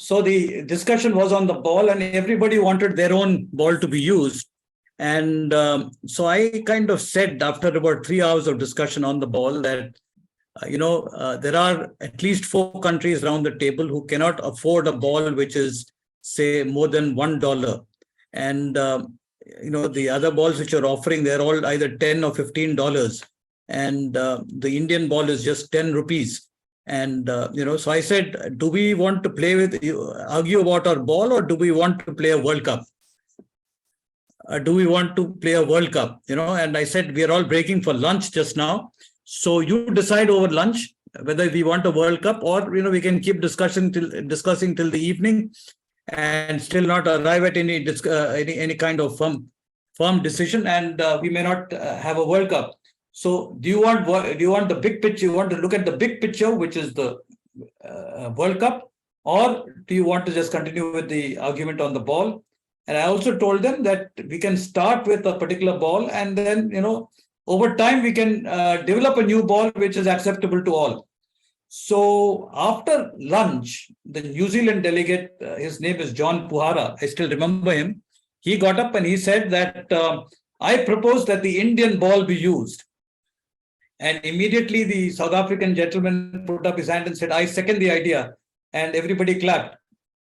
So the discussion was on the ball, and everybody wanted their own ball to be used. And so I kind of said, after about 3 hours of discussion on the ball, that there are at least 4 countries around the table who cannot afford a ball which is, say, more than $1. And the other balls which are offering, they're all either $10 or $15, and the Indian ball is just 10 rupees. And so I said, do we want to argue about our ball, or do we want to play a World Cup? Do we want to play a World Cup? And I said, we are all breaking for lunch just now. So you decide over lunch whether we want a World Cup, or we can keep discussing till the evening and still not arrive at any kind of firm decision, and we may not have a World Cup. So do you want the big picture? You want to look at the big picture, which is the World Cup, or do you want to just continue with the argument on the ball? And I also told them that we can start with a particular ball, and then over time we can develop a new ball which is acceptable to all. So after lunch, the New Zealand delegate, his name is John Puhara, I still remember him. He got up and he said that I propose that the Indian ball be used. And immediately the South African gentleman put up his hand and said, I second the idea. And everybody clapped.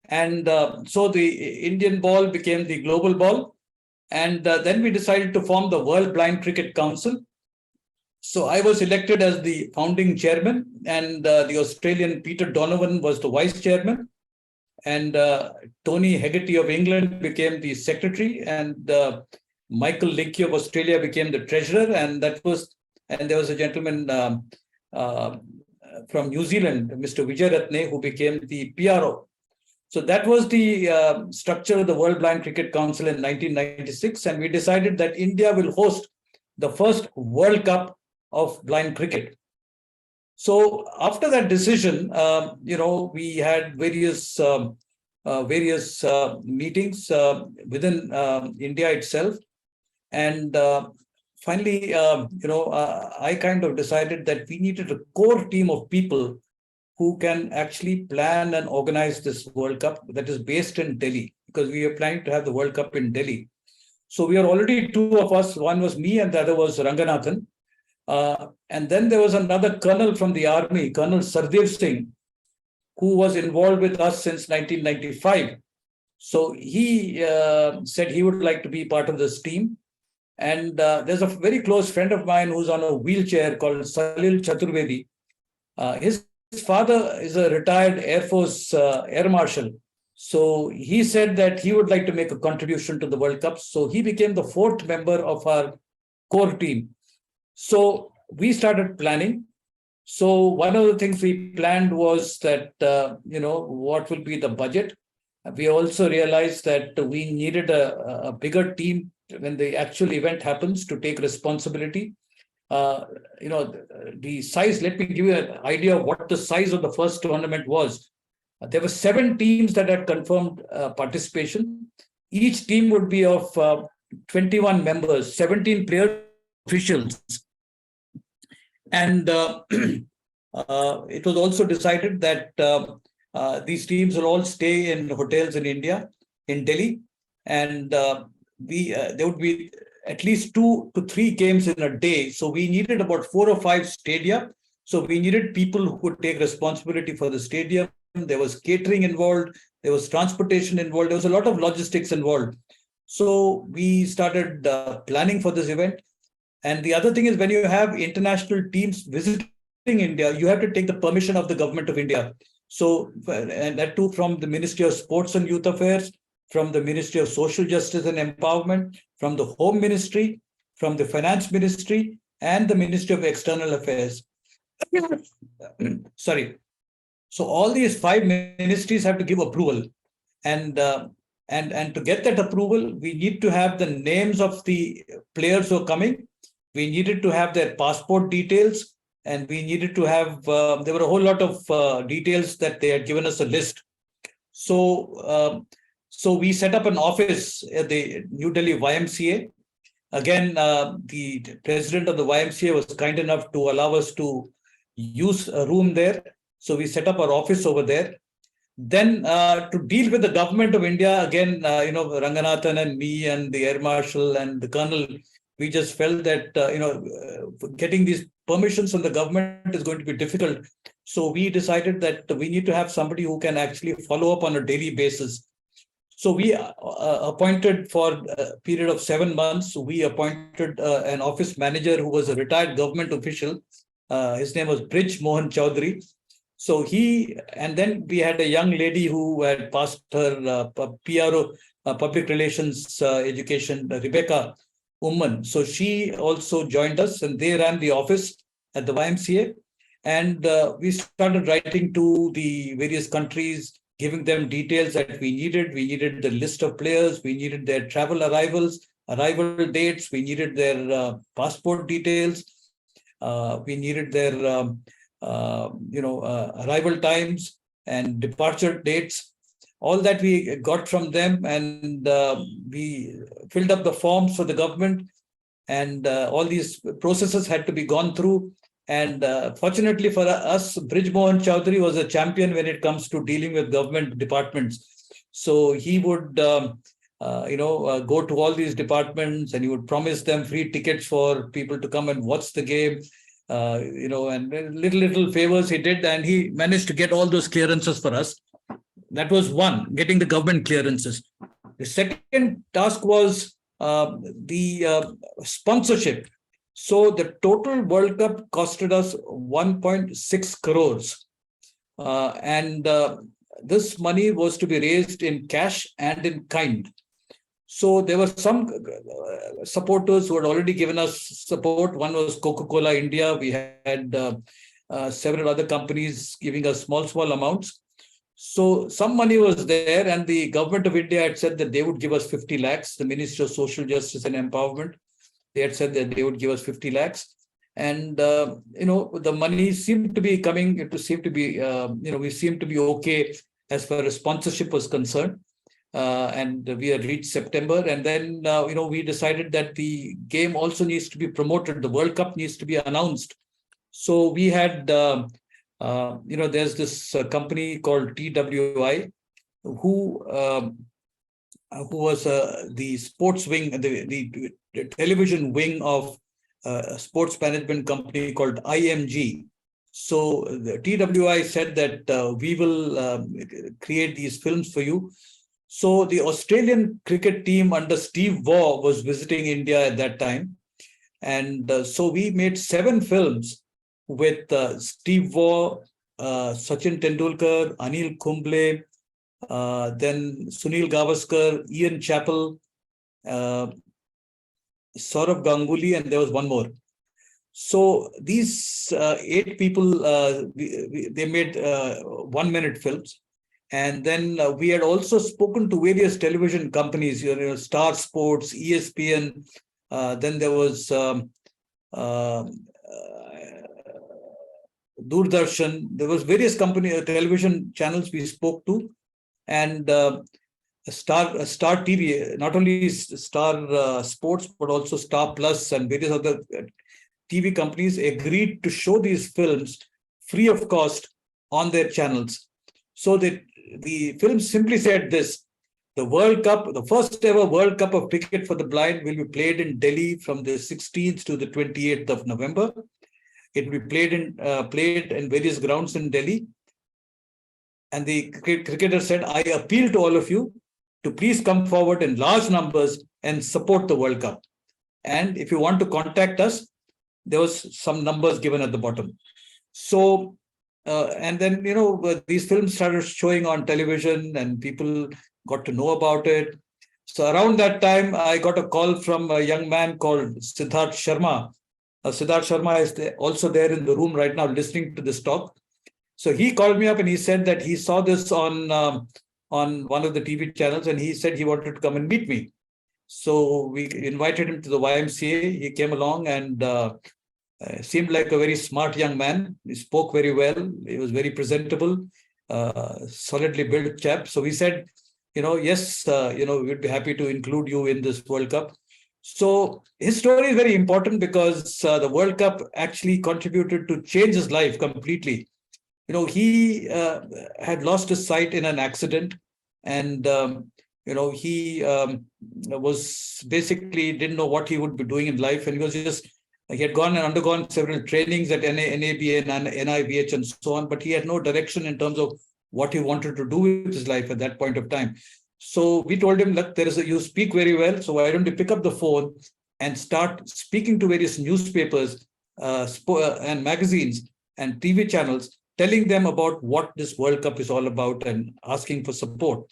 And so the Indian ball became the global ball. And then we decided to form the World Blind Cricket Council. So I was elected as the founding chairman, and the Australian Peter Donovan was the vice chairman. And Tony Hegarty of England became the secretary, and Michael Linkey of Australia became the treasurer. And there was a gentleman from New Zealand, Mr. Vijay Ratne, who became the PRO. So that was the structure of the World Blind Cricket Council in 1996. And we decided that India will host the first World Cup of blind cricket. So after that decision, we had various meetings within India itself. And finally, I kind of decided that we needed a core team of people who can actually plan and organize this World Cup that is based in Delhi, because we are planning to have the World Cup in Delhi. So we are already 2 of us. One was me and the other was Ranganathan. And then there was another colonel from the army, Colonel Sardev Singh, who was involved with us since 1995. So he said he would like to be part of this team. And there's a very close friend of mine who's on a wheelchair called Salil Chaturvedi. His father is a retired Air Force Air Marshal. So he said that he would like to make a contribution to the World Cup. So he became the 4th member of our core team. So we started planning. So one of the things we planned was that, what will be the budget. We also realized that we needed a bigger team when the actual event happens to take responsibility. The size, let me give you an idea of what the size of the first tournament was. There were 7 teams that had confirmed participation. Each team would be of 21 members, 17 players, officials. And it was also decided that these teams will all stay in hotels in India, in Delhi. And there would be at least 2 to 3 games in a day. So we needed about 4 or 5 stadia. So we needed people who could take responsibility for the stadium. There was catering involved. There was transportation involved. There was a lot of logistics involved. So we started planning for this event. And the other thing is, when you have international teams visiting India, you have to take the permission of the government of India. So, and that too from the Ministry of Sports and Youth Affairs, from the Ministry of Social Justice and Empowerment, from the Home Ministry, from the Finance Ministry, and the Ministry of External Affairs. Sorry. So all these 5 ministries have to give approval. And to get that approval, we need to have the names of the players who are coming. We needed to have their passport details, and we needed to have, there were a whole lot of details that they had given us a list. So we set up an office at the New Delhi YMCA. Again, the president of the YMCA was kind enough to allow us to use a room there. So we set up our office over there. Then to deal with the government of India, again, Ranganathan and me and the Air Marshal and the Colonel, we just felt that, getting these permissions from the government is going to be difficult. So we decided that we need to have somebody who can actually follow up on a daily basis. So we appointed for a period of 7 months, we appointed an office manager who was a retired government official. His name was Brij Mohan Chowdhury. So and then we had a young lady who had passed her PRO, public relations education, Rebecca Umman. So she also joined us, and they ran the office at the YMCA. And we started writing to the various countries, giving them details that we needed. We needed the list of players, we needed their travel arrival dates, we needed their passport details, we needed their arrival times and departure dates. All that we got from them, and we filled up the forms for the government, and all these processes had to be gone through. And fortunately for us, Brij Mohan Chowdhury was a champion when it comes to dealing with government departments. So he would, go to all these departments, and he would promise them free tickets for people to come and watch the game. And little favors he did, and he managed to get all those clearances for us. That was one, getting the government clearances. The second task was the sponsorship. So the total World Cup costed us 1.6 crores. And this money was to be raised in cash and in kind. So there were some supporters who had already given us support. One was Coca-Cola India. We had several other companies giving us small amounts. So some money was there, and the government of India had said that they would give us 50 lakhs, the Ministry of Social Justice and Empowerment. They had said that they would give us 50 lakhs. And, the money seemed to be coming. It seemed to be, we seemed to be okay as far as sponsorship was concerned. And we had reached September. And then, we decided that the game also needs to be promoted. The World Cup needs to be announced. So we had, there's this company called TWI, who was the sports wing, the television wing of a sports management company called IMG. So the TWI said that we will create these films for you. So the Australian cricket team under Steve Waugh was visiting India at that time. And so we made 7 films with Steve Waugh, Sachin Tendulkar, Anil Kumble, then Sunil Gavaskar, Ian Chappell, Saurav Ganguly, and there was one more. So these 8 people, they made 1-minute films. And then we had also spoken to various television companies, Star Sports, ESPN. Then there was Doordarshan. There was various television channels we spoke to, and Star TV, not only Star Sports, but also Star Plus and various other TV companies agreed to show these films free of cost on their channels. So the film simply said this: the World Cup, the first ever World Cup of cricket for the blind, will be played in Delhi from the 16th to the 28th of November. It will be played in various grounds in Delhi. And the cricketer said, I appeal to all of you to please come forward in large numbers and support the World Cup. And if you want to contact us, there was some numbers given at the bottom. So, and then, these films started showing on television and people got to know about it. So around that time, I got a call from a young man called Siddharth Sharma. Siddharth Sharma is also there in the room right now listening to this talk. So he called me up and he said that he saw this on one of the TV channels, and he said he wanted to come and meet me. So we invited him to the YMCA. He came along and seemed like a very smart young man. He spoke very well. He was very presentable, solidly built chap. So we said, yes, we'd be happy to include you in this World Cup. So his story is very important because the World Cup actually contributed to change his life completely. he had lost his sight in an accident, and he was basically didn't know what he would be doing in life, and he had gone and undergone several trainings at NAB and NIVH and so on, but he had no direction in terms of what he wanted to do with his life at that point of time. So we told him, look, you speak very well, so why don't you pick up the phone and start speaking to various newspapers and magazines and TV channels, telling them about what this World Cup is all about and asking for support.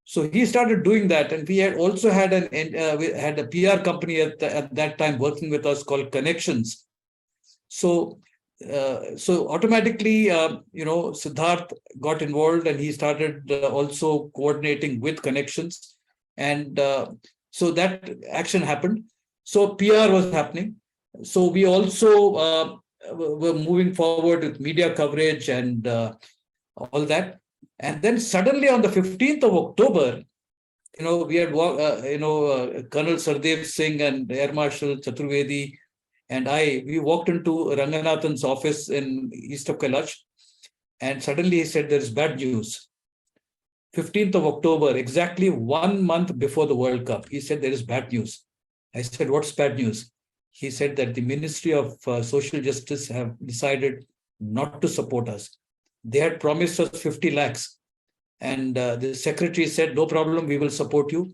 So he started doing that, and we had also had a PR company at that time working with us called Connections. So automatically, Siddharth got involved, and he started also coordinating with Connections, and so that action happened. So PR was happening. So we also were moving forward with media coverage and all that. And then suddenly on the 15th of October, we had, Colonel Sardev Singh and Air Marshal Chaturvedi and we walked into Ranganathan's office in east of Kailash, and suddenly he said, there is bad news. 15th of October, exactly 1 month before the World Cup, he said, there is bad news. I said, what's bad news? He said that the Ministry of Social Justice have decided not to support us. They had promised us 50 lakhs. And the secretary said, no problem, we will support you.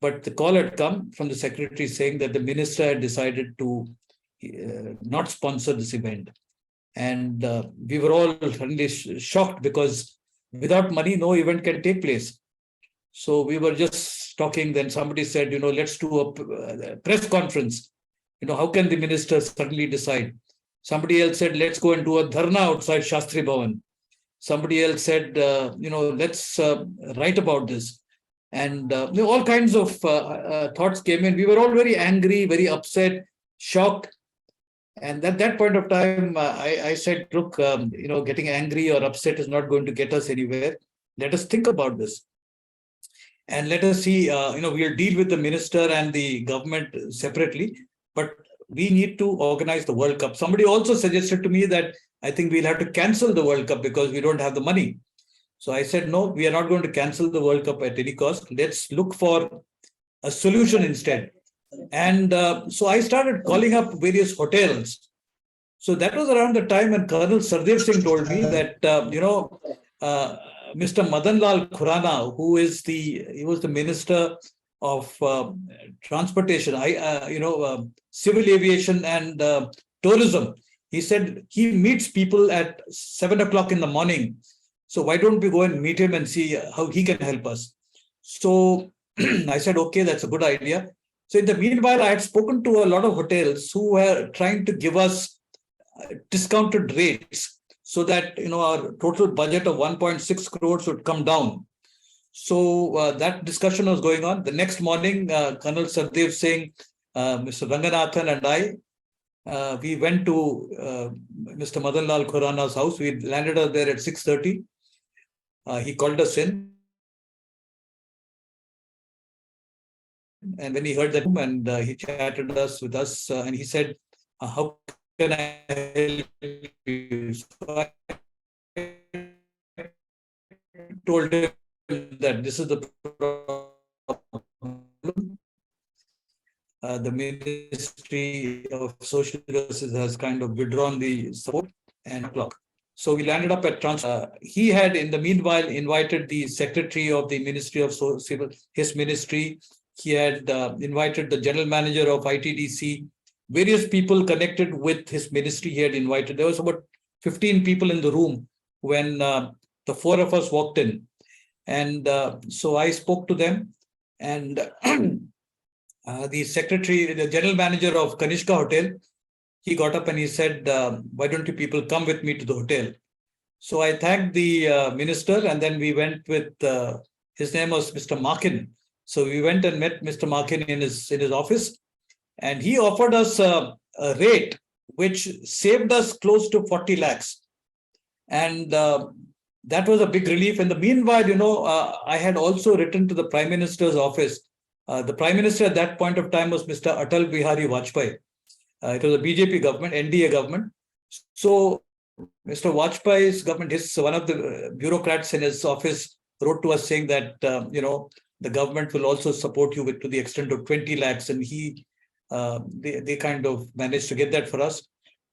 But the call had come from the secretary saying that the minister had decided to not sponsor this event. And we were all suddenly shocked, because without money, no event can take place. So we were just talking. Then somebody said, let's do a press conference. How can the minister suddenly decide? Somebody else said, let's go and do a dharna outside Shastri Bhavan. Somebody else said, let's write about this. And all kinds of thoughts came in. We were all very angry, very upset, shocked. And at that point of time, I said, look, getting angry or upset is not going to get us anywhere. Let us think about this. And let us see, we'll deal with the minister and the government separately, but we need to organize the World Cup. Somebody also suggested to me that I think we'll have to cancel the World Cup because we don't have the money. So I said, no, we are not going to cancel the World Cup at any cost. Let's look for a solution instead. And so I started calling up various hotels. So that was around the time when Colonel Sardev Singh told me that, Mr. Madan Lal Khurana, he was the Minister of Transportation, Civil Aviation and Tourism. He said he meets people at 7 o'clock in the morning. So why don't we go and meet him and see how he can help us? So I said, okay, that's a good idea. So in the meanwhile, I had spoken to a lot of hotels who were trying to give us discounted rates so that our total budget of 1.6 crores would come down. So that discussion was going on. The next morning, Colonel Sardev Singh, Mr. Ranganathan and I, we went to Mr. Madan Lal Khurana's house. We landed up there at 6:30. He called us in. And when he heard that, and he chatted with us, and he said, how can I help you? So I told him that this is the problem. The Ministry of Social Justice has kind of withdrawn the support and clock. So we landed up at he had, in the meanwhile, invited the secretary of the Ministry of Civil, his ministry. He had invited the general manager of ITDC, various people connected with his ministry he had invited. There was about 15 people in the room when the four of us walked in. And so I spoke to them, and the secretary, the general manager of Kanishka Hotel, he got up and he said, why don't you people come with me to the hotel? So I thanked the minister, and then we went with, his name was Mr. Markin. So we went and met Mr. Markin in his office, and he offered us a rate which saved us close to 40 lakhs. And that was a big relief. In the meanwhile, I had also written to the Prime Minister's office. The Prime Minister at that point of time was Mr. Atal Bihari Vajpayee. It was a BJP government, NDA government. So Mr. Vajpayee's government, one of the bureaucrats in his office wrote to us saying that, the government will also support you with to the extent of 20 lakhs. And they kind of managed to get that for us.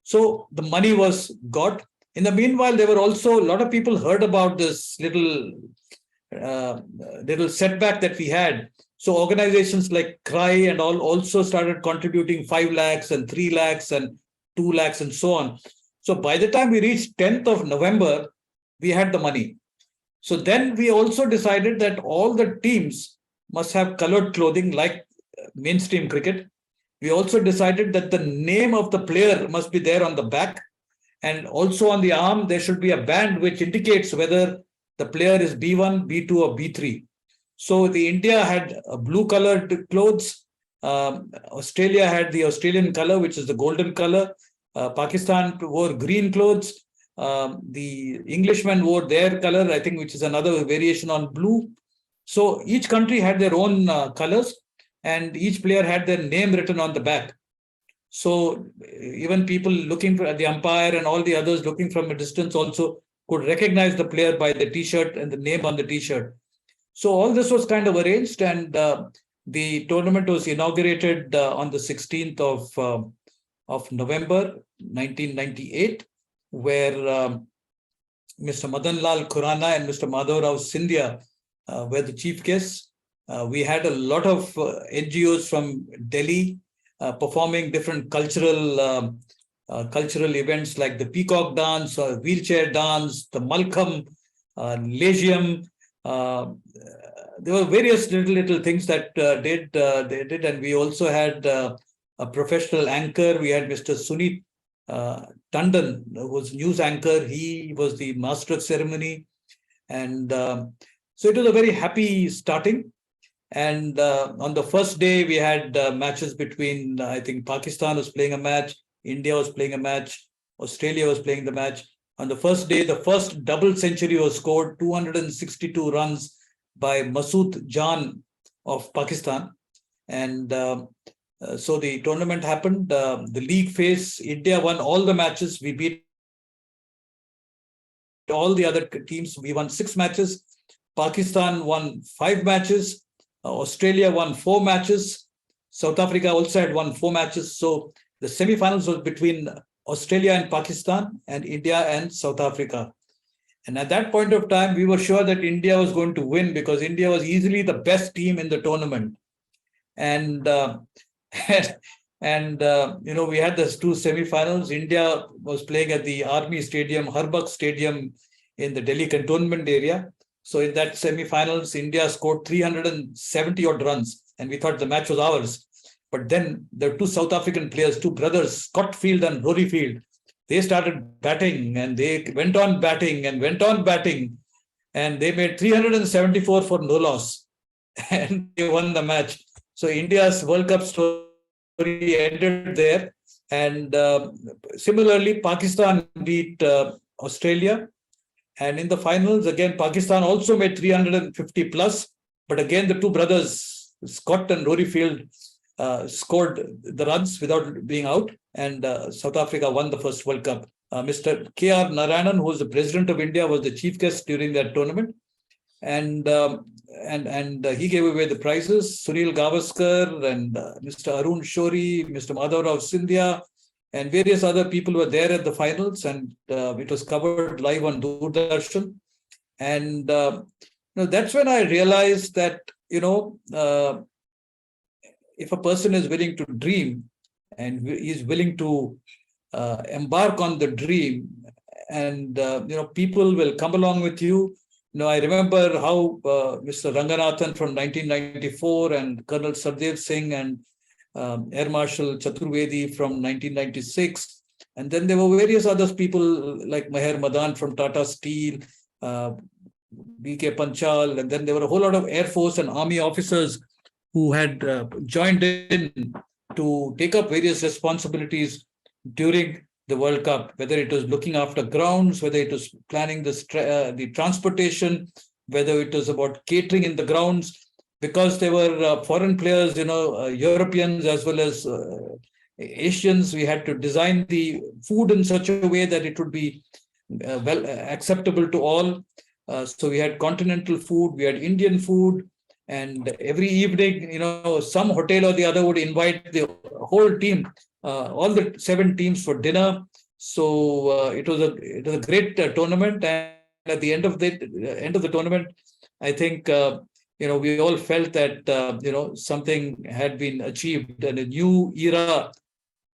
So the money was got. In the meanwhile, there were also a lot of people heard about this uh, little setback that we had. So organizations like Cry and all also started contributing 5 lakhs and 3 lakhs and 2 lakhs and so on. So by the time we reached 10th of November, we had the money. So then we also decided that all the teams must have colored clothing like mainstream cricket. We also decided that the name of the player must be there on the back. And also on the arm, there should be a band which indicates whether the player is B1, B2, or B3. So the India had blue colored clothes. Australia had the Australian color, which is the golden color. Pakistan wore green clothes. The Englishmen wore their color, I think, which is another variation on blue. So each country had their own colors, and each player had their name written on the back. So even people looking for the umpire and all the others looking from a distance also could recognize the player by the T-shirt and the name on the T-shirt. So all this was kind of arranged, and the tournament was inaugurated on the 16th of November 1998, where Mr. Madan Lal Khurana and Mr. Madhav Rao Scindia were the chief guests. We had a lot of NGOs from Delhi performing different cultural events like the peacock dance, or wheelchair dance, the Malkham, Legium. There were various little things that they did, and we also had a professional anchor. We had Mr. Sunit Tandon, who was news anchor. He was the master of ceremony, and so it was a very happy starting. And on the first day, we had matches between, I think Pakistan was playing a match, India was playing a match, Australia was playing the match. On the first day, the first double century was scored, 262 runs by Masood Jan of Pakistan. And so the tournament happened. The league phase, India won all the matches. We beat all the other teams. We won 6 matches. Pakistan won 5 matches. Australia won 4 matches. South Africa also had won 4 matches. So the semi-finals was between Australia and Pakistan, and India and South Africa. And at that point of time, we were sure that India was going to win because India was easily the best team in the tournament. And we had those 2 semi-finals. India was playing at the Army Stadium, Harbakh Stadium in the Delhi cantonment area. So in that semi-finals, India scored 370 odd runs, and we thought the match was ours. But then the 2 South African players, 2 brothers, Scott Field and Rory Field, they started batting, and they went on batting, and they made 374 for no loss, and they won the match. So India's World Cup story ended there. And similarly, Pakistan beat Australia. And in the finals, again, Pakistan also made 350 plus. But again, the 2 brothers, Scott and Rory Field, scored the runs without being out. And South Africa won the first World Cup. Mr. K.R. Narayanan, who was the president of India, was the chief guest during that tournament. And he gave away the prizes. Sunil Gavaskar and Mr. Arun Shori, Mr. Madhav Rao Scindia, and various other people were there at the finals, and it was covered live on Doordarshan. And that's when I realized that if a person is willing to dream and is willing to embark on the dream, and people will come along with you. I remember how Mr. Ranganathan from 1994 and Colonel Sardev Singh and Air Marshal Chaturvedi from 1996. And then there were various other people like Meher Madan from Tata Steel, B.K. Panchal, and then there were a whole lot of Air Force and Army officers who had joined in to take up various responsibilities during the World Cup, whether it was looking after grounds, whether it was planning the transportation, whether it was about catering in the grounds, because there were foreign players, Europeans as well as Asians, we had to design the food in such a way that it would be well acceptable to all. So we had continental food, we had Indian food, and every evening, some hotel or the other would invite the whole team, all the 7 teams for dinner. So it was a great tournament, and at the end of the tournament, I think we all felt that something had been achieved, and a new era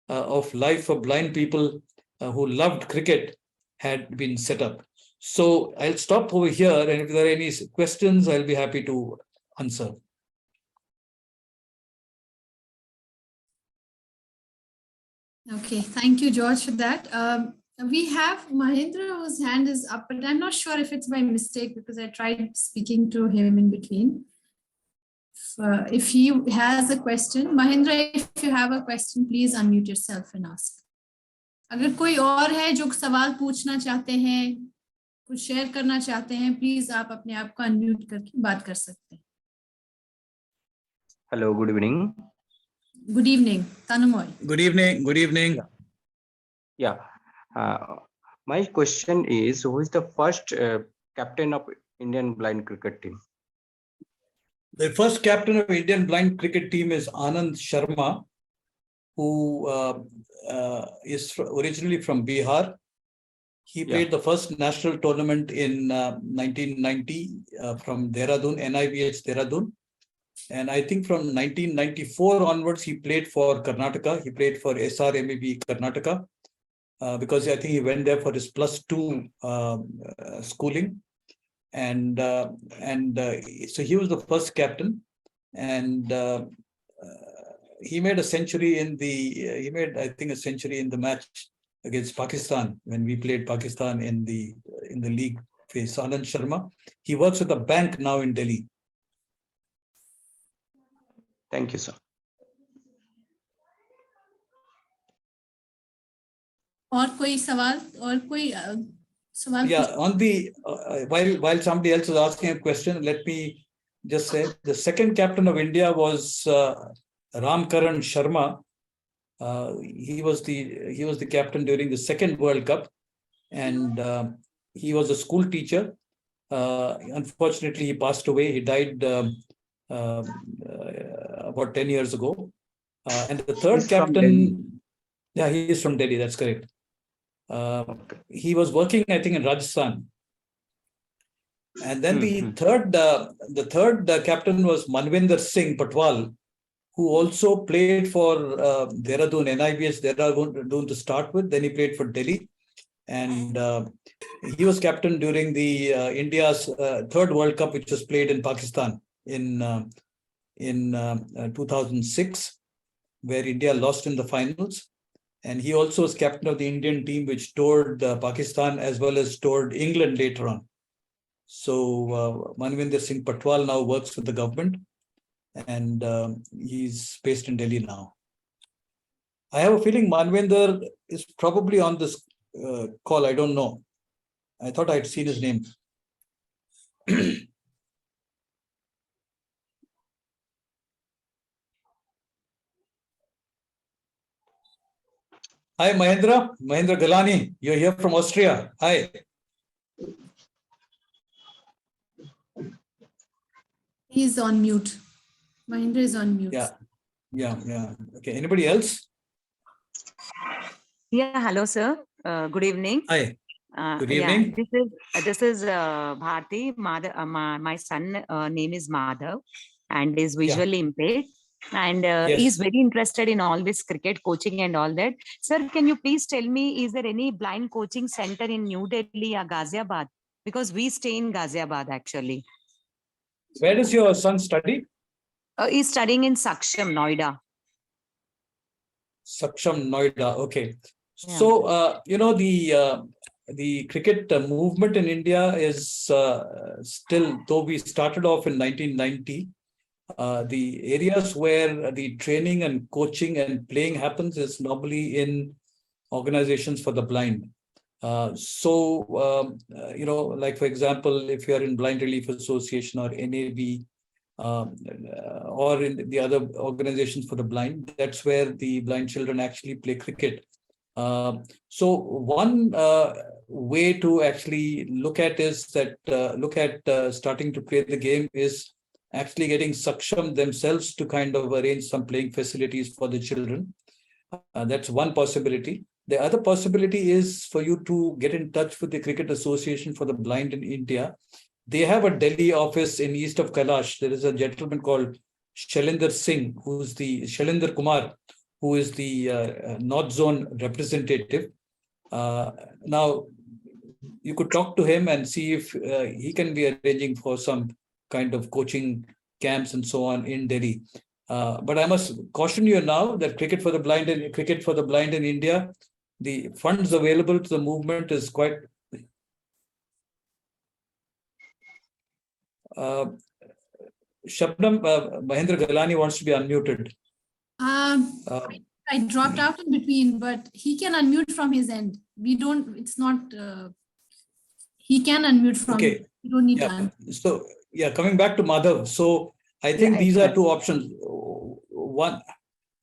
of life for blind people who loved cricket had been set up. So I'll stop over here, and if there are any questions, I'll be happy to answer. Okay, thank you, George, for that. We have Mahendra, whose hand is up, but I'm not sure if it's by mistake because I tried speaking to him in between. If he has a question, Mahendra, if you have a question, please unmute yourself and ask. अगर कोई और है जो सवाल पूछना चाहते हैं, कुछ शेयर करना चाहते हैं, प्लीज आप अपने आप को अनम्यूट करके बात कर सकते हैं. Hello, good evening. Good evening, Tanumoy. Good evening. Good evening. Yeah. My question is, who is the first captain of Indian blind cricket team? The first captain of Indian blind cricket team is Anand Sharma, who is originally from Bihar. He played the first national tournament in 1990 from Dehradun, NIVH Dehradun. And I think from 1994 onwards, he played for Karnataka. He played for SRMEB Karnataka because I think he went there for his +2 schooling. And so he was the first captain, and he made a century in a century in the match against Pakistan when we played Pakistan in the league phase. Anand Sharma. He works at a bank now in Delhi. Thank you, sir. और कोई सवाल सवाल? Yeah, on the while somebody else is asking a question, let me just say the second captain of India was Ramkaran Sharma. He was the captain during the second World Cup, and he was a school teacher. Unfortunately, he passed away. He died about 10 years ago. And the third captain, he is from Delhi. That's correct. He was working, I think, in Rajasthan. And then the third captain was Manvinder Singh Patwal, who also played for Dehradun, NIVS Dehradun to start with. Then he played for Delhi. And he was captain during the India's third World Cup, which was played in Pakistan in 2006, where India lost in the finals. And he also was captain of the Indian team, which toured Pakistan as well as toured England later on. So Manvinder Singh Patwal now works with the government, and he's based in Delhi now. I have a feeling Manvinder is probably on this call. I don't know. I thought I'd seen his name. Hi, Mahendra Galani. You're here from Austria. Hi. He's on mute. Mahendra is on mute. Yeah. Okay. Anybody else? Yeah. Hello, sir. Good evening. Hi. Good evening. Yeah, this is Bharti. My son name is Madhav, and is visually impaired. And he's very interested in all this cricket coaching and all that. Sir, can you please tell me, is there any blind coaching center in New Delhi or Ghaziabad? Because we stay in Ghaziabad actually. Where does your son study? He's studying in Saksham, Noida. Saksham, Noida. Okay. Yeah. So, the cricket movement in India is still, though we started off in 1990, the areas where the training and coaching and playing happens is normally in organizations for the blind. Like for example, if you're in Blind Relief Association or NAB, or in the other organizations for the blind. That's where the blind children actually play cricket. So one way to actually look at is that starting to play the game is actually getting Saksham themselves to kind of arrange some playing facilities for the children. That's one possibility. The other possibility is for you to get in touch with the Cricket Association for the Blind in India. They have a Delhi office in east of Kailash. There is a gentleman called Shailinder Singh, who's the Shailinder Kumar, who is the North Zone representative. Now, you could talk to him and see if he can be arranging for some kind of coaching camps and so on in Delhi. But I must caution you now that cricket for the blind in India, the funds available to the movement is quite. Shabnam, Mahendra Galani wants to be unmuted. I dropped out in between, but he can unmute from his end. We don't, it's not, he can unmute from, okay. You don't need to Yeah. unmute. So, yeah, coming back to Madhav. So, I think these are two options. One,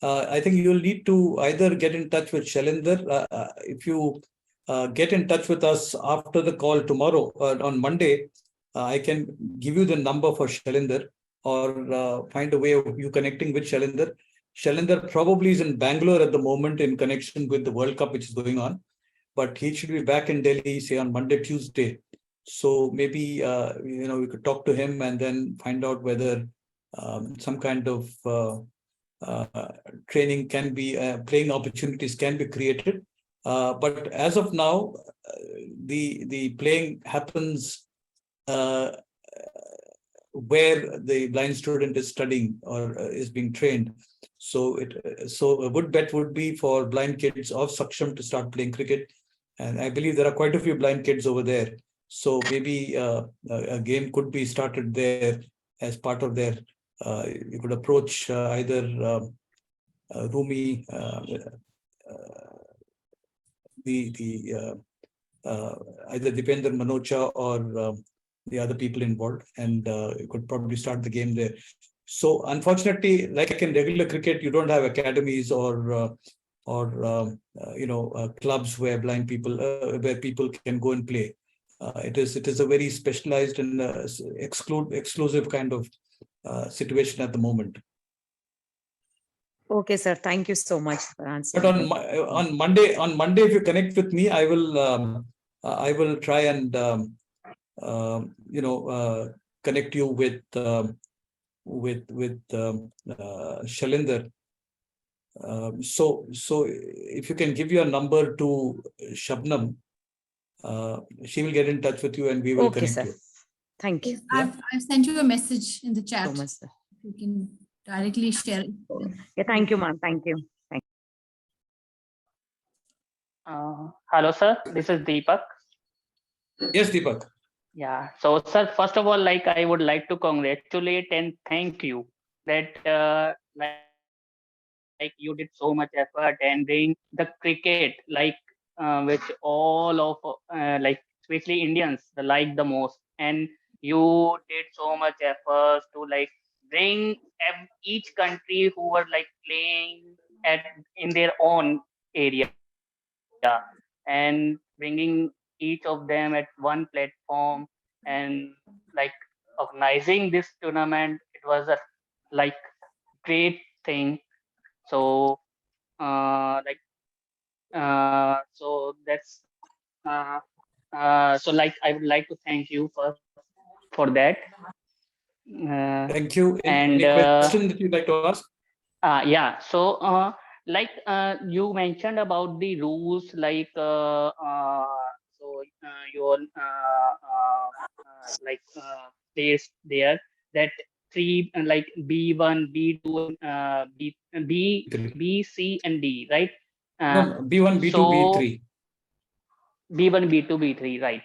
I think you'll need to either get in touch with Shailinder. If you get in touch with us after the call tomorrow, on Monday, I can give you the number for Shailinder, or find a way of you connecting with Shailinder. Shailinder probably is in Bangalore at the moment in connection with the World Cup, which is going on, but he should be back in Delhi, say on Monday, Tuesday. So maybe we could talk to him and then find out whether some kind of training can be, playing opportunities can be created. But as of now, the playing happens where the blind student is studying or is being trained. So a good bet would be for blind kids of Saksham to start playing cricket. And I believe there are quite a few blind kids over there. So maybe a game could be started there as part of their, you could approach either Rumi, either Dipender Manocha or the other people involved, and you could probably start the game there. So unfortunately, like in regular cricket, you don't have academies or clubs where blind people where people can go and play. It is a very specialized and exclusive kind of situation at the moment. Okay, sir. Thank you so much for answering. But on Monday, if you connect with me, I will try and connect you with Shailinder. So if you can give your number to Shabnam, she will get in touch with you and we will connect you. Thank you. I've sent you a message in the chat. So much, sir. You can directly share it. Yeah, thank you, ma'am. Thank you. Hello, sir. This is Deepak. Yes, Deepak. Yeah. So, sir, first of all, I would like to congratulate and thank you that you did so much effort and bring the cricket which all of especially Indians like the most, and you did so much efforts to bring each country who were playing in their own area and bringing each of them at one platform and organizing this tournament. It was a great thing. So so that's I would like to thank you first for that. Thank you. And any question that you'd like to ask? Yeah. So you mentioned about the rules, your place there that three B1, B2, B, C, and D, right? No, B1, B2, B3. B1, B2, B3, right?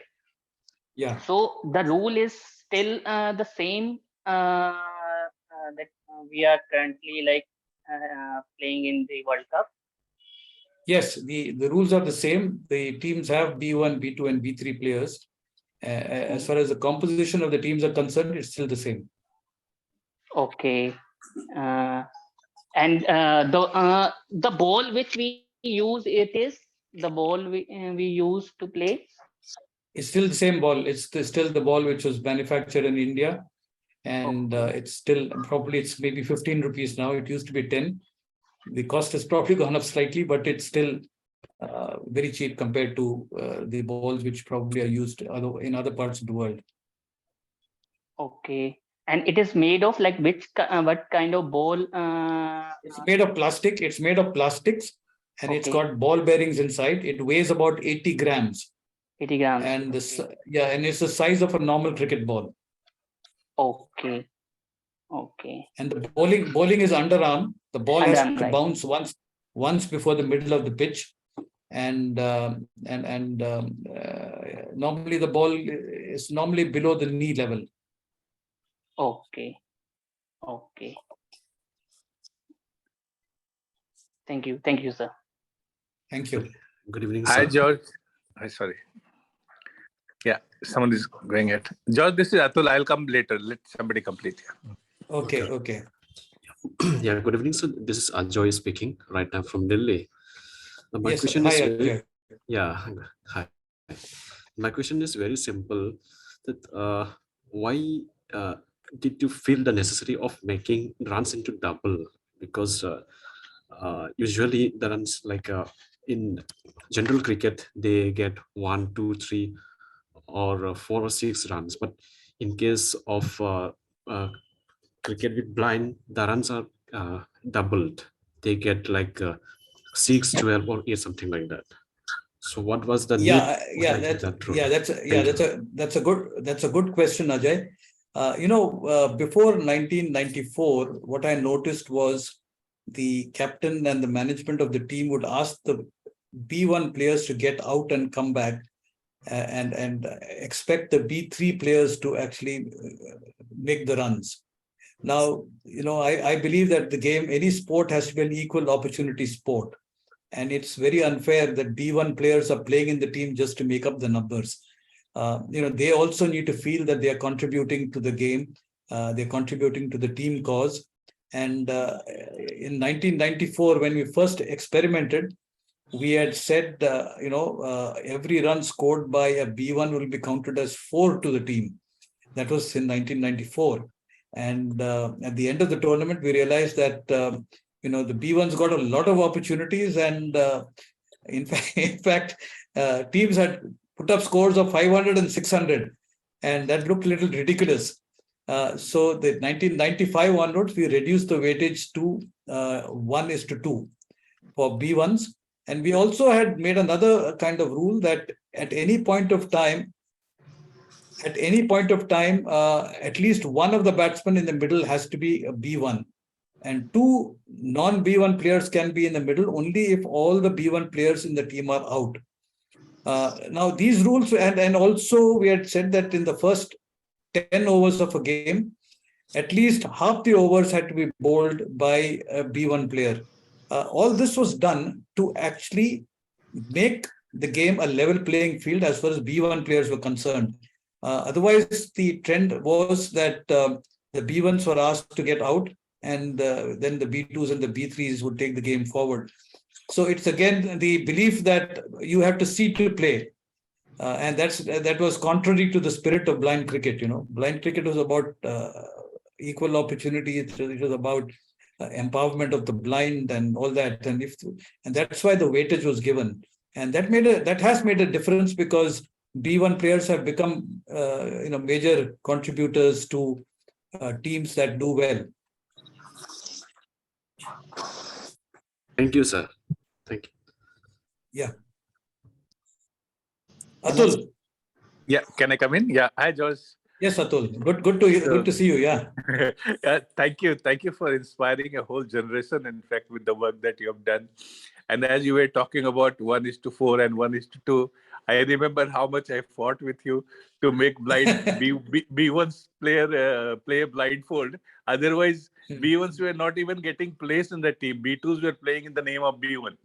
Yeah. So the rule is still the same that we are currently playing in the World Cup. Yes, the rules are the same. The teams have B1, B2, and B3 players. As far as the composition of the teams are concerned, it's still the same. Okay. Uh, and the ball which we use, it is the ball we use to play. It's still the same ball. It's still the ball which was manufactured in India. And it's still probably it's maybe 15 rupees now. It used to be 10. The cost has probably gone up slightly, but it's still very cheap compared to the balls which probably are used in other parts of the world. Okay. And it is made of like what kind of ball? It's made of plastic. It's made of plastics, and it's got ball bearings inside. It weighs about 80 grams. 80 grams. And and it's the size of a normal cricket ball. Okay. Okay. And the bowling is underarm. The ball has to Right. bounce once before the middle of the pitch, and normally the ball is normally below the knee level. Okay. Okay. Thank you, sir. Thank you. Good evening, Hi, sir. George. Hi, sorry. Yeah, someone is going it. George, this is Atul. I'll come later. Let somebody complete. Yeah. Okay. Yeah, good evening. So this is Ajoy speaking right now from Delhi. My Yes. question Hi, is Ajay. hi. My question is very simple. That why did you feel the necessity of making runs into double? Because usually the runs like in general cricket they get 1, 2, 3 or 4 or 6 runs, but in case of cricket with blind, the runs are doubled. They get like 6, 12 or 8, something like that. So what was the need of making that rule? That's a good question, Ajay. Before 1994, what I noticed was the captain and the management of the team would ask the B1 players to get out and come back, and expect the B3 players to actually make the runs. Now, I believe that the game, any sport has to be an equal opportunity sport. And it's very unfair that B1 players are playing in the team just to make up the numbers. They also need to feel that they are contributing to the game. They're contributing to the team cause. And in 1994, when we first experimented, we had said, every run scored by a B1 will be counted as 4 to the team. That was in 1994. And at the end of the tournament, we realized that, the B1s got a lot of opportunities. And in fact, teams had put up scores of 500 and 600. And that looked a little ridiculous. So the 1995 onwards, we reduced the weightage to 1:2 for B1s. And we also had made another kind of rule that at any point of time, at least one of the batsmen in the middle has to be a B1. And 2 non-B1 players can be in the middle only if all the B1 players in the team are out. Now, these rules, and also we had said that in the first 10 overs of a game, at least half the overs had to be bowled by a B1 player. All this was done to actually make the game a level playing field as far as B1 players were concerned. Otherwise, the trend was that the B1s were asked to get out, and then the B2s and the B3s would take the game forward. So it's again the belief that you have to see to play. And that was contrary to the spirit of blind cricket. Blind cricket was about equal opportunity. It was about empowerment of the blind and all that. And that's why the weightage was given. And that has made a difference, because B1 players have become major contributors to teams that do well. Thank you, sir. Thank you. Yeah. Atul. Yeah, can I come in? Yeah. Hi, George. Yes, Atul. Good to see you. Yeah. Thank you for inspiring a whole generation, in fact, with the work that you have done. And as you were talking about 1:4 and 1:2, I remember how much I fought with you to make B1's play a blindfold. Otherwise, B1s were not even getting placed in the team. B2s were playing in the name of B1.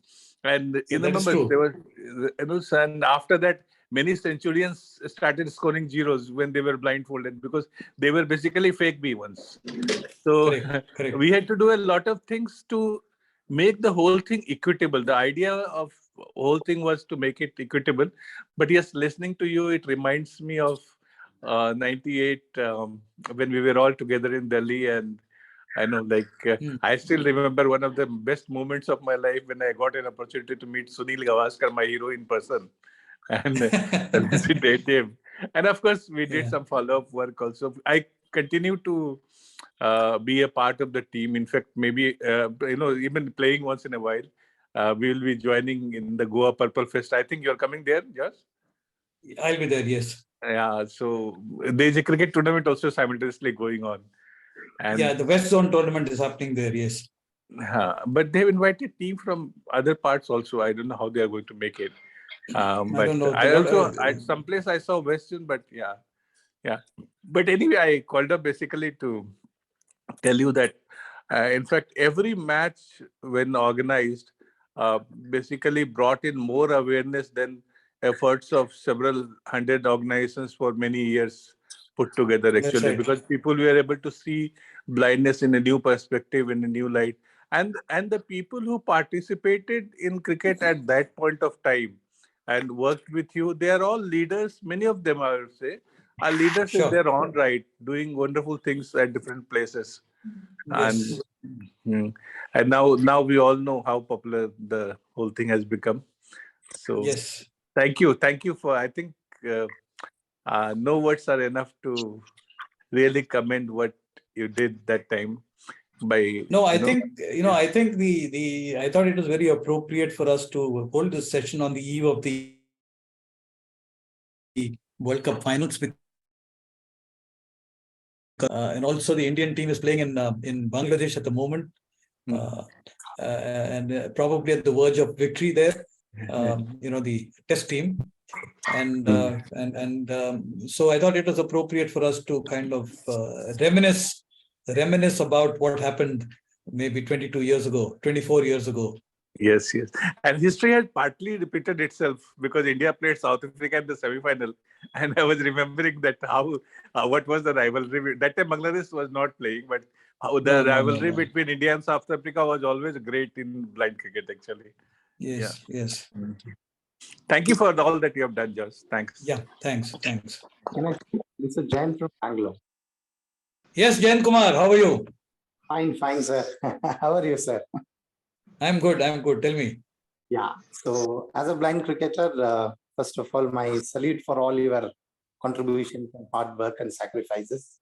And in the numbers, there was, and after that, many centurions started scoring zeros when they were blindfolded because they were basically fake B1s. So Correct. we had to do a lot of things to make the whole thing equitable. The idea of whole thing was to make it equitable. But yes, listening to you, it reminds me of 98 when we were all together in Delhi. And I know, I still remember one of the best moments of my life when I got an opportunity to meet Sunil Gavaskar, my hero, in person, and felicitate him. And of course, we did some follow-up work also. I continue to be a part of the team. In fact, maybe even playing once in a while. We will be joining in the Goa Purple Fest. I think you're coming there, Josh? I'll be there, yes. Yeah, so there's a cricket tournament also simultaneously going on. And the West Zone tournament is happening there, yes. But they've invited team from other parts also. I don't know how they are going to make it. But I don't know. I also, at some place I saw Western, but yeah. But anyway, I called up basically to tell you that, in fact, every match when organized basically brought in more awareness than efforts of several hundred organizations for many years put together, actually, because people were able to see blindness in a new perspective, in a new light. And the people who participated in cricket at that point of time and worked with you, they are all leaders. Many of them, I would say, are leaders in their own right, doing wonderful things at different places. Yes. And now we all know how popular the whole thing has become. So yes, thank you for, I think no words are enough to really commend what you did that time. I think I thought it was very appropriate for us to hold this session on the eve of the World Cup finals, and also the Indian team is playing in Bangladesh at the moment, and probably at the verge of victory there. The test team, and so I thought it was appropriate for us to kind of reminisce about what happened maybe 22 years ago, 24 years ago. Yes. And history had partly repeated itself because India played South Africa in the semi-final. And I was remembering that what was the rivalry. That time Bangladesh was not playing, but how the rivalry between India and South Africa was always great in blind cricket, actually. Yes. Thank you for all that you have done, Josh. Thanks. Yeah, thanks. This is Jain from Bangalore. Yes, Jain Kumar, how are you? Fine, sir. How are you, sir? I'm good. Tell me. Yeah. So, as a blind cricketer, first of all, my salute for all your contributions and hard work and sacrifices.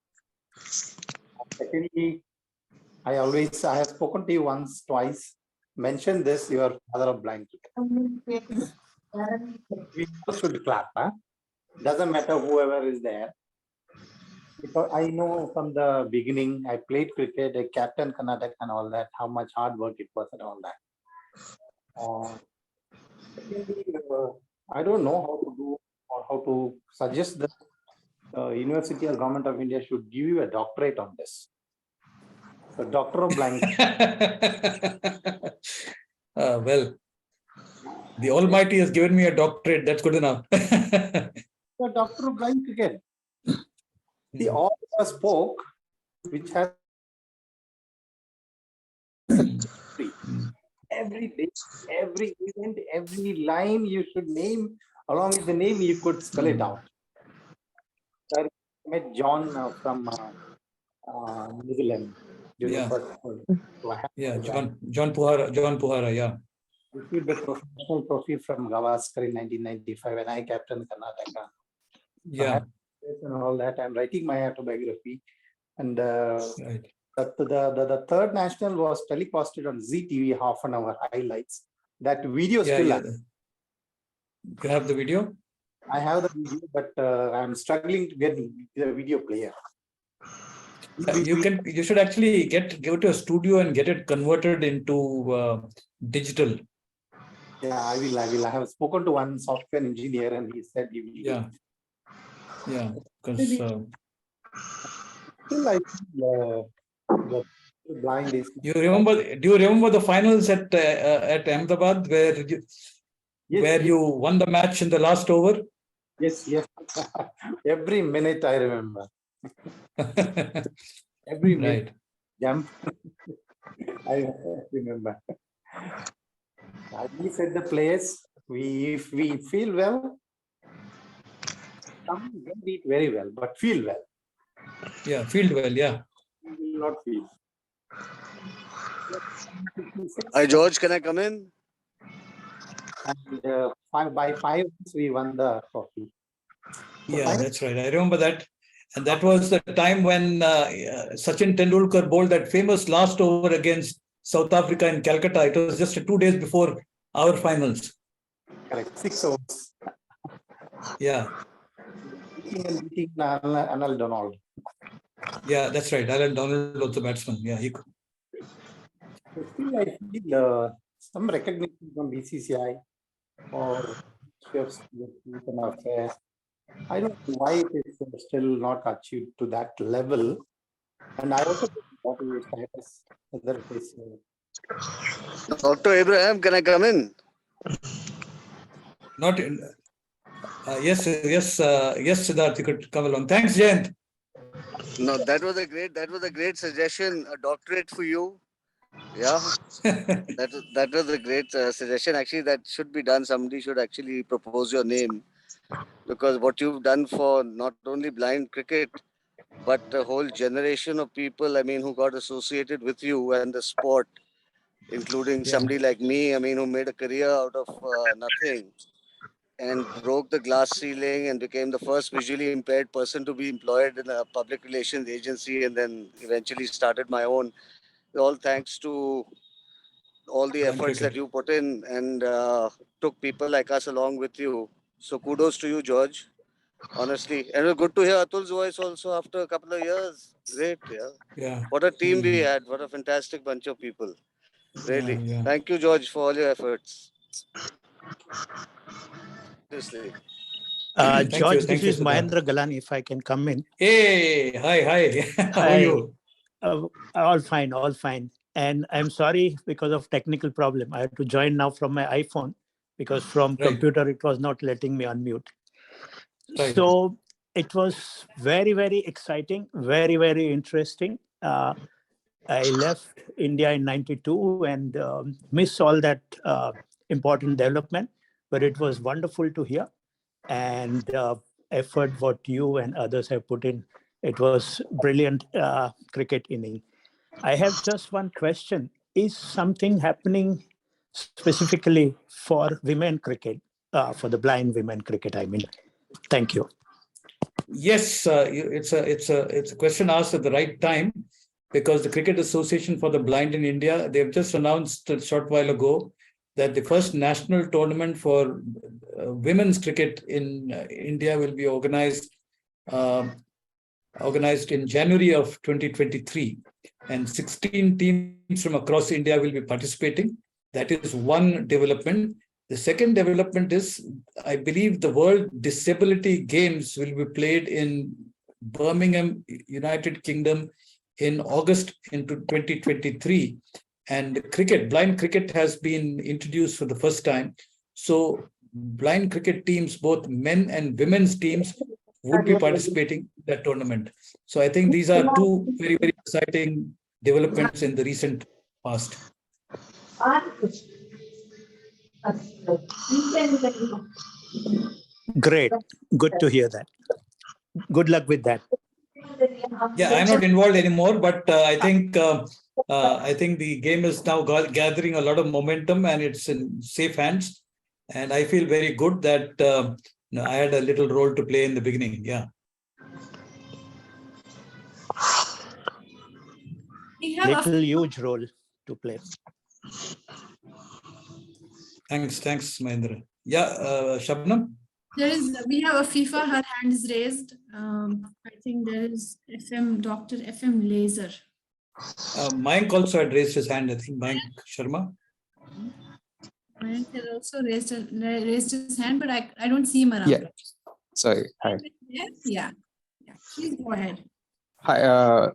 Secondly, I have spoken to you once, twice, mentioned this, you are father of blind cricket. We all should clap. Doesn't matter whoever is there. Because I know from the beginning, I played cricket, I captain Karnataka and all that, how much hard work it was and all that. I don't know how to do or how to suggest that University or Government of India should give you a doctorate on this. So, Doctor of Blind. Well, the Almighty has given me a doctorate. That's good enough. The Doctor of Blind Cricket. The author spoke, which has every day, every event, every line you should name, along with the name, you could spell it out. I met John from New Zealand. Yeah, John Puhara, yeah. Received a professional trophy from Gavaskar in 1995 when I captained Karnataka. Yeah. And all that, I'm writing my autobiography. And the third national was telecasted on ZTV, half an hour highlights. That video still has. You have the video? I have the video, but I'm struggling to get the video player. You should actually go to a studio and get it converted into digital. Yeah, I will. I have spoken to one software engineer and he said he will. Yeah, because still I feel the blind is. Do you remember the finals at Ahmedabad where you won the match in the last over? Yes, yes. Every minute I remember. Every minute Right. jump. I remember. We set the place. If we feel well, some don't eat very well, but feel well. Yeah, field well, yeah. We will not feel. Hi, George, can I come in? And by 5 we won the trophy. Yeah, that's right. I remember that. And that was the time when Sachin Tendulkar bowled that famous last over against South Africa in Calcutta. It was just 2 days before our finals. Correct. 6 overs. Yeah, Beating Anil Donald. yeah, that's right. Alan Donald was the batsman. Yeah, he could. Still, I feel some recognition from BCCI or chefs and affairs. I don't know why it is still not achieved to that level. And I also don't know what is status, whether it is. Dr. Abraham, can I come in? Not in. Yes, Siddharth, you could come along. Thanks, Jayant. No, that was a great suggestion. A doctorate for you. Yeah, that was a great suggestion. Actually, that should be done. Somebody should actually propose your name, because what you've done for not only blind cricket, but a whole generation of people, I mean, who got associated with you and the sport, including somebody like me, I mean, who made a career out of nothing and broke the glass ceiling and became the first visually impaired person to be employed in a public relations agency, and then eventually started my own. All thanks to all the Blind efforts that cricket. you put in and took people like us along with you. So kudos to you, George. Honestly, and it was good to hear Atul's voice also after a couple of years. Great, yeah. Yeah. What a team we had. What a fantastic bunch of people. Really. Yeah. Thank you, George, for all your efforts. Seriously. George, Thank this you, is Siddharth. Mahendra Galani, if I can come in. Hey, hi. How are you? All fine, all fine. And I'm sorry because of technical problem. I have to join now from my iPhone because from computer it was not letting me unmute. Right. So it was very, very exciting, very, very interesting. I left India in '92 and missed all that important development, but it was wonderful to hear. And effort what you and others have put in. It was brilliant cricket inning. I have just one question. Is something happening specifically for women cricket, for the blind women cricket, I mean? Thank you. Yes, it's a question asked at the right time, because the Cricket Association for the Blind in India, they've just announced a short while ago that the first national tournament for women's cricket in India will be organized in January of 2023, and 16 teams from across India will be participating. That is one development. The second development is, I believe the World Disability Games will be played in Birmingham, United Kingdom in August into 2023. And blind cricket has been introduced for the first time. So blind cricket teams, both men and women's teams, would be participating in that tournament. So I think these are two very, very exciting developments in the recent past. Great. Good to hear that. Good luck with that. Yeah, I'm not involved anymore, but I think the game is now gathering a lot of momentum and it's in safe hands. And I feel very good that I had a little role to play in the beginning. Yeah. Little huge role to play. Thanks, Mahendra. Yeah, Shabnam? We have a FIFA, her hand is raised. I think there is Dr. FM Laser. Mayank also had raised his hand, I think, Mayank Sharma. Mayank has also raised his hand, but I don't see him around. Yeah, sorry. Hi. Yeah. Please go ahead. Hi.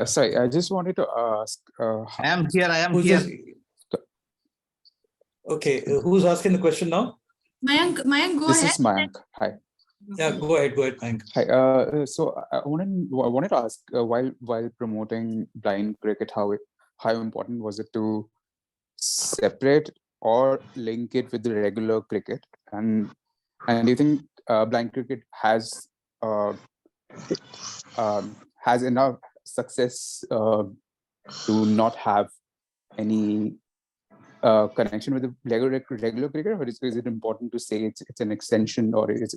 Sorry, I just wanted to ask. I am here. Okay, who's asking the question now? Mayank, go This ahead. is Mayank. Hi. Yeah, go ahead, Mayank. Hi. So I wanted to ask while promoting blind cricket, how important was it to separate or link it with the regular cricket? And do you think blind cricket has enough success to not have any connection with the regular cricket, or is it important to say it's an extension, or is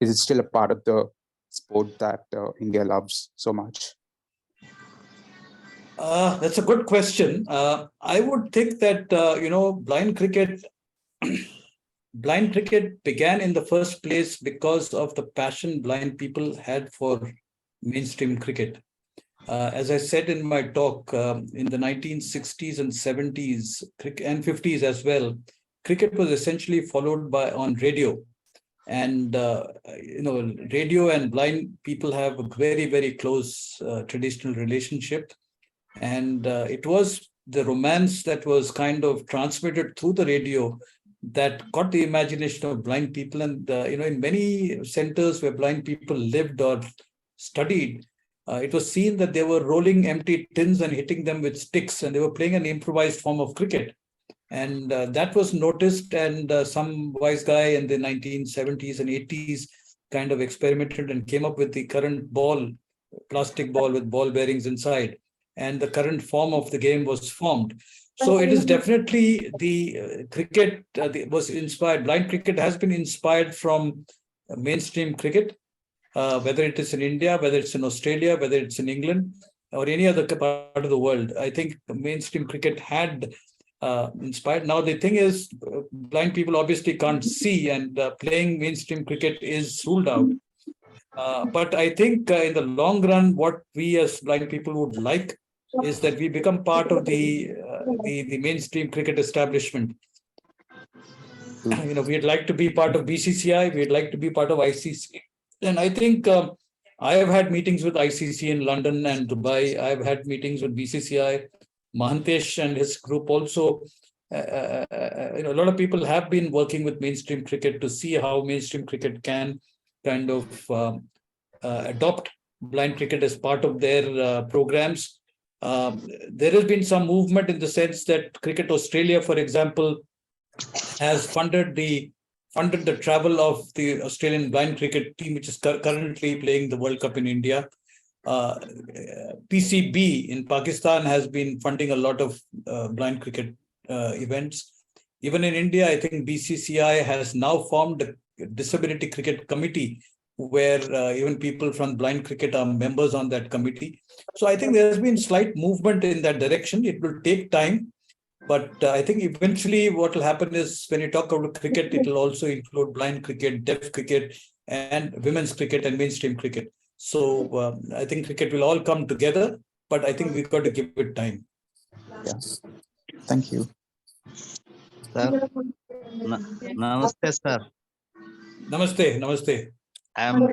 it still a part of the sport that India loves so much? That's a good question. I would think that blind cricket began in the first place because of the passion blind people had for mainstream cricket. As I said in my talk, in the 1960s and 70s and 50s as well, cricket was essentially followed by on radio. And, radio and blind people have a very, very close traditional relationship. And it was the romance that was kind of transmitted through the radio that caught the imagination of blind people. And, in many centers where blind people lived or studied, it was seen that they were rolling empty tins and hitting them with sticks, and they were playing an improvised form of cricket. And that was noticed, and some wise guy in the 1970s and 80s kind of experimented and came up with the current ball, plastic ball with ball bearings inside. And the current form of the game was formed. So it is definitely the cricket was inspired. Blind cricket has been inspired from mainstream cricket. Whether it is in India, whether it's in Australia, whether it's in England, or any other part of the world. I think mainstream cricket had inspired. Now, the thing is, blind people obviously can't see, and playing mainstream cricket is ruled out. But I think in the long run, what we as blind people would like is that we become part of the mainstream cricket establishment. We'd like to be part of BCCI, we'd like to be part of ICC. And I think I have had meetings with ICC in London and Dubai. I've had meetings with BCCI. Mahantesh and his group also. A lot of people have been working with mainstream cricket to see how mainstream cricket can kind of adopt blind cricket as part of their programs. There has been some movement in the sense that Cricket Australia, for example, has funded the travel of the Australian blind cricket team, which is currently playing the World Cup in India. PCB in Pakistan has been funding a lot of blind cricket events. Even in India, I think BCCI has now formed a disability cricket committee where even people from blind cricket are members on that committee. So I think there's been slight movement in that direction. It will take time. But I think eventually what will happen is when you talk about cricket, it will also include blind cricket, deaf cricket, and women's cricket and mainstream cricket. So I think cricket will all come together, but I think we've got to give it time. Yeah. Thank you. Sir. Namaste, sir. Namaste. I am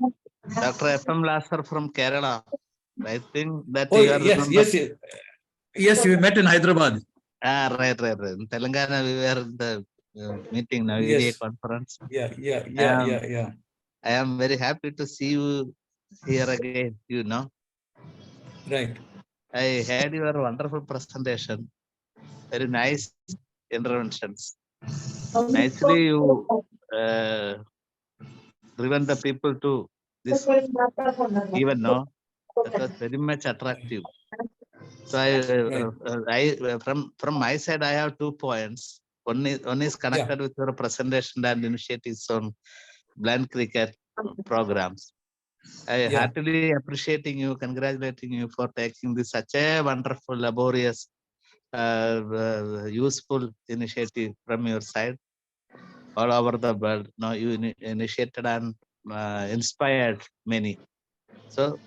Dr. F.M. Lasser from Kerala. I think that you are yes, we met in Hyderabad. Right. In Telangana, we were in the meeting now, video conference. Yeah. I am very happy to see you here again, Right. I had your wonderful presentation. Very nice interventions. Nicely you driven the people to this even now. That was very much attractive. So I from my side, I have 2 points. One is connected with your presentation and initiatives on blind cricket programs. I heartily appreciating you, congratulating you for taking this such a wonderful, laborious, useful initiative from your side all over the world. Now you initiated and inspired many. So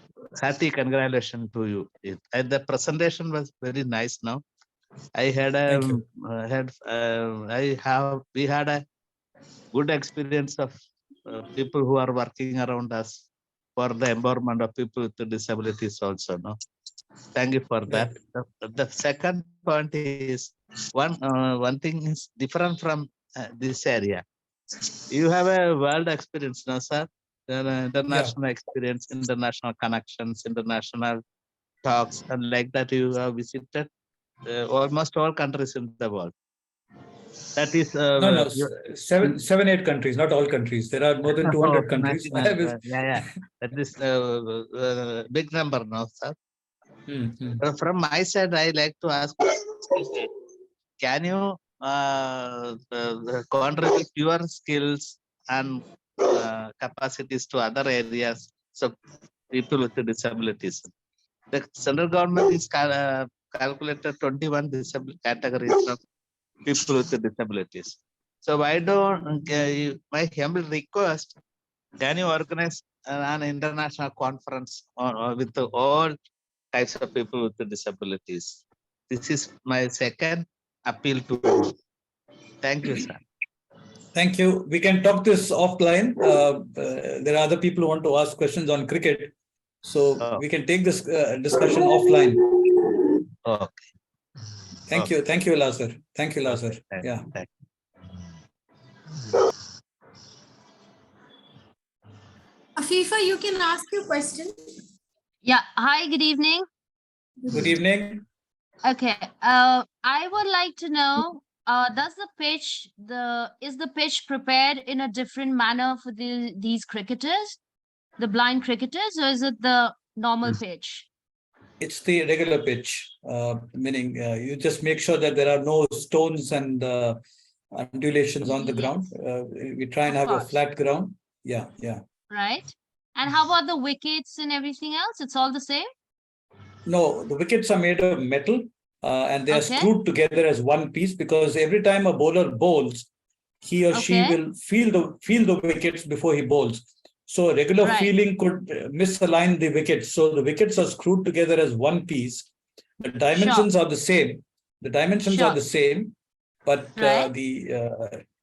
hearty congratulations to you. The presentation was very nice. Now I had we had a good experience of people who are working around us for the empowerment of people with disabilities also. No, thank you for that. The second point is one thing is different from this area. You have a world experience now, sir. international experience, international connections, international talks, and like that you have visited almost all countries in the world. That is No, 8 countries, not all countries. There are more than 200 countries. yeah. That is big number now, sir. From my side, I like to ask, can you contribute your skills and capacities to other areas, so people with disabilities? The central government is calculated 21 categories of people with disabilities. So why don't my humble request, can you organize an international conference with all types of people with disabilities? This is my second appeal to you. Thank you, sir. Thank you. We can talk this offline. There are other people who want to ask questions on cricket. So we can take this discussion offline. Okay. Thank you. Thank you, Lazar. Thank you, Lazar. Yeah. Afifa, you can ask your question. Yeah. Hi, good evening. Good evening. Okay. I would like to know, is the pitch prepared in a different manner for these cricketers, the blind cricketers, or is it the normal pitch? It's the regular pitch, meaning you just make sure that there are no stones and undulations on the ground. We try and have a flat ground. Yeah. Right. And how about the wickets and everything else? It's all the same? No, the wickets are made of metal and they are screwed together as one piece, because every time a bowler bowls, he or she will feel the wickets before he bowls. So a regular feeling could misalign the wickets. So the wickets are screwed together as one piece. The dimensions are the same. But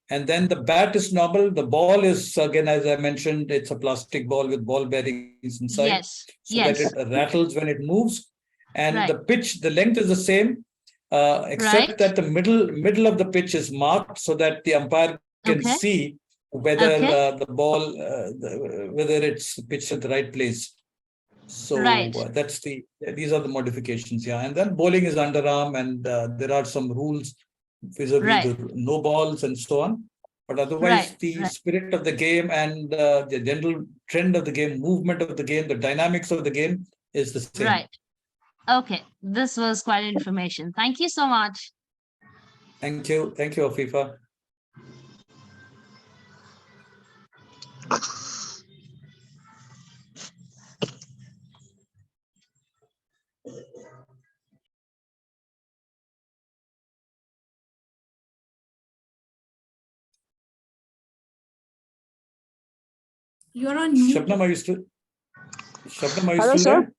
and then the bat is normal. The ball is, again, as I mentioned, it's a plastic ball with ball bearings inside. So that it rattles when it moves. And the pitch, the length is the same, except that the middle of the pitch is marked so that the umpire can see whether the ball, whether it's pitched at the right place. So these are the modifications. Yeah. And then bowling is underarm, and there are some rules vis-a-vis the no balls and so on. But otherwise, the spirit of the game and the general trend of the game, movement of the game, the dynamics of the game is the same. Right. Okay. This was quite information. Thank you so much. Thank you. Thank you, Afifa. You're on mute. Shabnam, are you still? Hello, sir.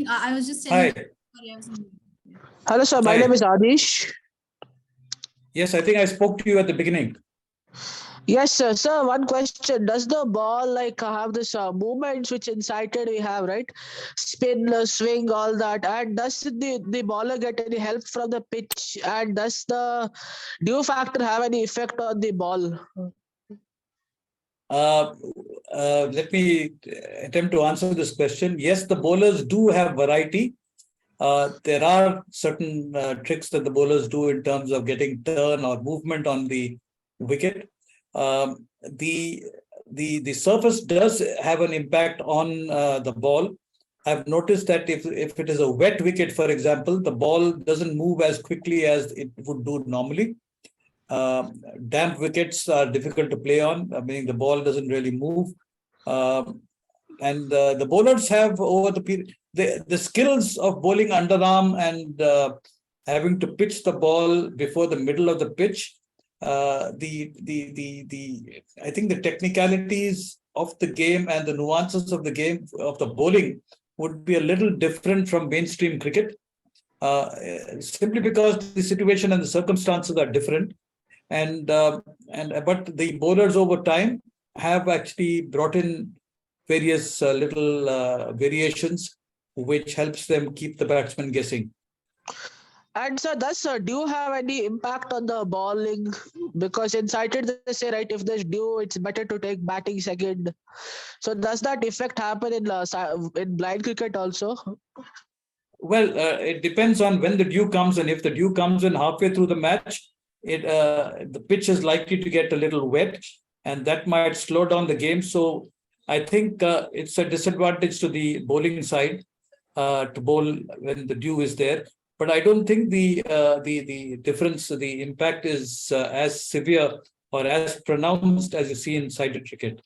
I was just saying. Hi. Sorry, I was on mute. Hello, sir. My name is Adish. Yes, I think I spoke to you at the beginning. Yes, sir. Sir, one question. Does the ball have this movements which incited we have, right? Spin, swing, all that. And does the bowler get any help from the pitch? And does the dew factor have any effect on the ball? Let me attempt to answer this question. Yes, the bowlers do have variety. There are certain tricks that the bowlers do in terms of getting turn or movement on the wicket. The surface does have an impact on the ball. I've noticed that if it is a wet wicket, for example, the ball doesn't move as quickly as it would do normally. Damp wickets are difficult to play on, meaning the ball doesn't really move. And the bowlers have, over the period, the skills of bowling underarm and having to pitch the ball before the middle of the pitch. I think the technicalities of the game and the nuances of the game of the bowling would be a little different from mainstream cricket, simply because the situation and the circumstances are different. But the bowlers over time have actually brought in various little variations, which helps them keep the batsman guessing. And so do you have any impact on the bowling? Because in sighted they say, right, if there's dew, it's better to take batting second. So does that effect happen in blind cricket also? Well, it depends on when the dew comes, and if the dew comes in halfway through the match, the pitch is likely to get a little wet, and that might slow down the game. So I think it's a disadvantage to the bowling side to bowl when the dew is there. But I don't think the difference, the impact is as severe or as pronounced as you see in sighted cricket.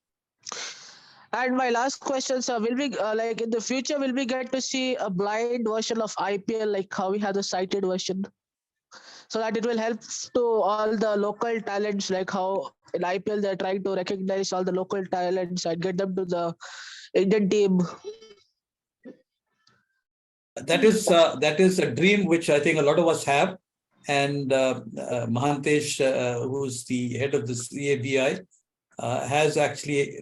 And my last question, sir, will we like in the future will we get to see a blind version of IPL like how we have the sighted version, so that it will help to all the local talents, like how in IPL they're trying to recognize all the local talents and get them to the Indian team. That is a dream which I think a lot of us have, and Mahantesh, who's the head of the CABI, has actually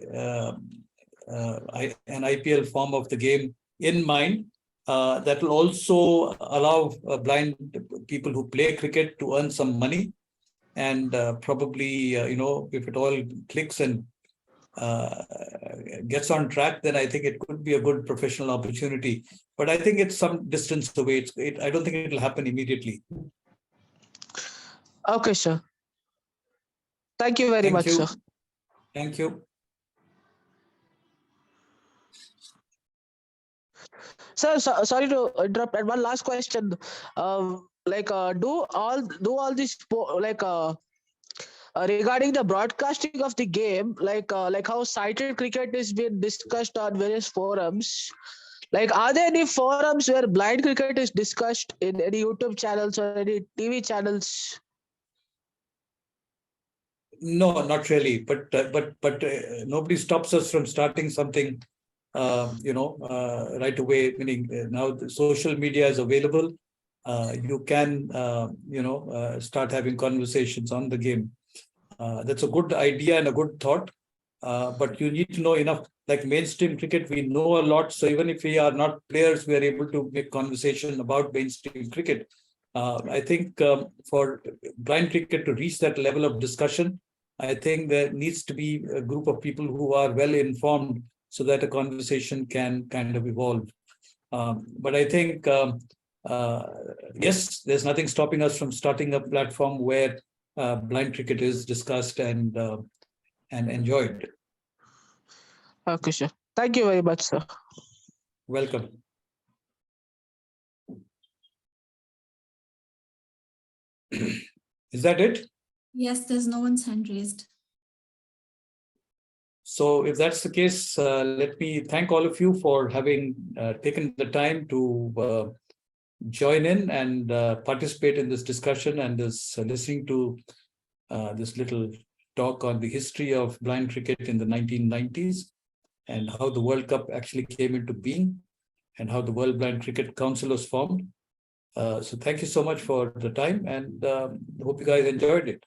an IPL form of the game in mind that will also allow blind people who play cricket to earn some money, and probably if it all clicks and gets on track, then I think it could be a good professional opportunity. But I think it's some distance away. I don't think it'll happen immediately. Okay, sir. Thank you very much, sir. Thank you. Sir, sorry to interrupt. And one last question. Do all these regarding the broadcasting of the game, like how sighted cricket is being discussed on various forums. Like, are there any forums where blind cricket is discussed in any YouTube channels or any TV channels? No, not really. But nobody stops us from starting something, right away. Meaning now the social media is available. You can, start having conversations on the game. That's a good idea and a good thought. But you need to know enough. Like mainstream cricket, we know a lot. So even if we are not players, we are able to make conversation about mainstream cricket. I think for blind cricket to reach that level of discussion, I think there needs to be a group of people who are well informed so that a conversation can kind of evolve. But I think, yes, there's nothing stopping us from starting a platform where blind cricket is discussed and enjoyed. Okay, sir. Thank you very much, sir. Welcome. Is that it? Yes, there's no one's hand raised. So if that's the case, let me thank all of you for having taken the time to join in and participate in this discussion and this listening to this little talk on the history of blind cricket in the 1990s and how the World Cup actually came into being and how the World Blind Cricket Council was formed. So thank you so much for the time, and hope you guys enjoyed it.